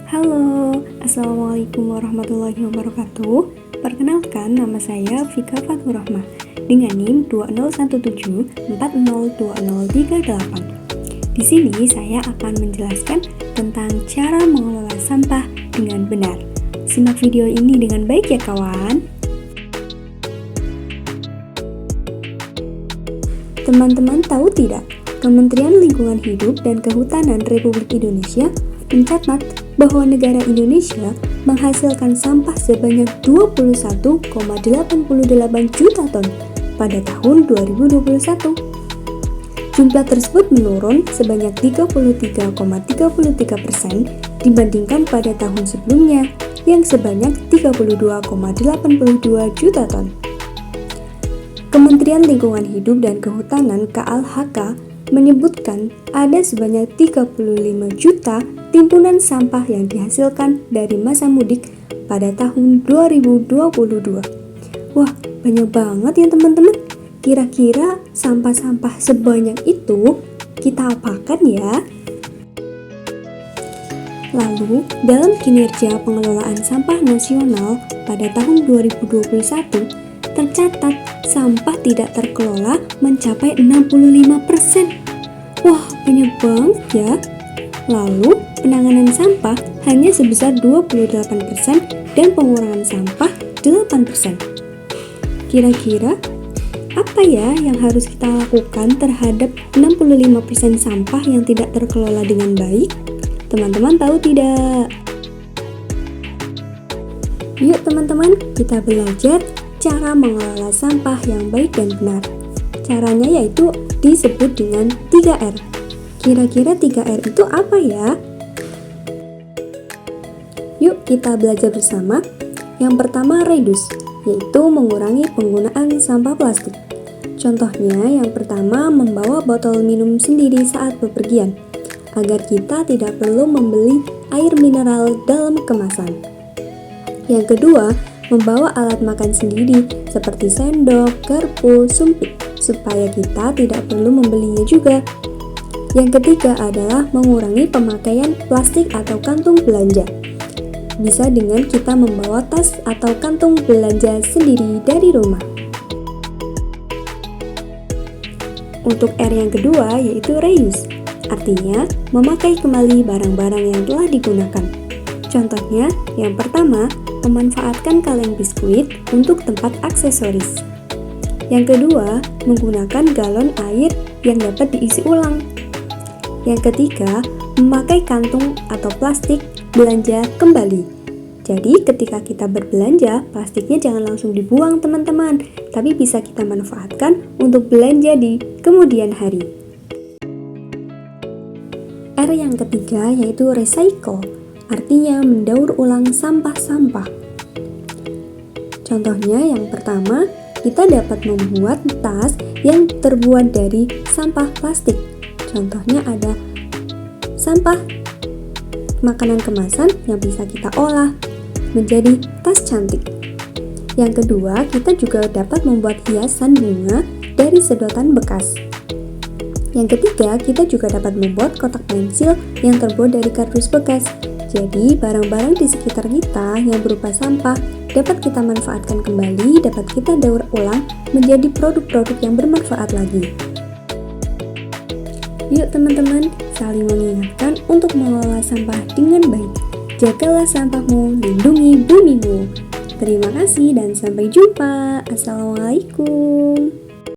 Halo, Assalamualaikum warahmatullahi wabarakatuh. Perkenalkan, nama saya Vika Fathur Rahmah dengan NIM 2017402038. Di sini saya akan menjelaskan tentang cara mengelola sampah dengan benar. Simak video ini dengan baik ya kawan. Teman-teman tahu tidak, Kementerian Lingkungan Hidup dan Kehutanan Republik Indonesia mencatat bahwa negara Indonesia menghasilkan sampah sebanyak 21,88 juta ton pada tahun 2021. Jumlah tersebut menurun sebanyak 33,33% dibandingkan pada tahun sebelumnya yang sebanyak 32,82 juta ton. Kementerian Lingkungan Hidup dan Kehutanan KLHK menyebutkan ada sebanyak 35 juta timbunan sampah yang dihasilkan dari masa mudik pada tahun 2022. Wah, banyak banget ya teman-teman. Kira-kira sampah-sampah sebanyak itu kita apakan ya? Lalu, dalam kinerja pengelolaan sampah nasional pada tahun 2021, tercatat sampah tidak terkelola mencapai 65%. Wah, banyak banget ya. Lalu, penanganan sampah hanya sebesar 28% dan pengurangan sampah 8%. Kira-kira apa ya yang harus kita lakukan terhadap 65% sampah yang tidak terkelola dengan baik? Teman-teman tahu tidak? Yuk teman-teman, kita belajar cara mengelola sampah yang baik dan benar. Caranya yaitu disebut dengan 3R. Kira-kira 3R itu apa ya? Yuk kita belajar bersama. Yang pertama reduce, yaitu mengurangi penggunaan sampah plastik. Contohnya yang pertama membawa botol minum sendiri saat bepergian, agar kita tidak perlu membeli air mineral dalam kemasan. Yang kedua, membawa alat makan sendiri seperti sendok, garpu, sumpit, supaya kita tidak perlu membelinya juga. Yang ketiga adalah mengurangi pemakaian plastik atau kantung belanja. Bisa dengan kita membawa tas atau kantung belanja sendiri dari rumah. Untuk R yang kedua yaitu reuse, artinya memakai kembali barang-barang yang telah digunakan. Contohnya, yang pertama, memanfaatkan kaleng biskuit untuk tempat aksesoris. Yang kedua, menggunakan galon air yang dapat diisi ulang. Yang ketiga, memakai kantung atau plastik belanja kembali. Jadi, ketika kita berbelanja, plastiknya jangan langsung dibuang teman-teman, tapi bisa kita manfaatkan untuk belanja di kemudian hari. R yang ketiga yaitu recycle, artinya mendaur ulang sampah-sampah. Contohnya yang pertama, kita dapat membuat tas yang terbuat dari sampah plastik. Contohnya ada sampah makanan kemasan yang bisa kita olah menjadi tas cantik. Yang kedua, kita juga dapat membuat hiasan bunga dari sedotan bekas. Yang ketiga, kita juga dapat membuat kotak pensil yang terbuat dari kardus bekas. Jadi, barang-barang di sekitar kita yang berupa sampah dapat kita manfaatkan kembali, dapat kita daur ulang menjadi produk-produk yang bermanfaat lagi. Yuk teman-teman, saling mengingatkan untuk mengelola sampah dengan baik. Jagalah sampahmu, lindungi bumimu. Terima kasih dan sampai jumpa. Assalamualaikum.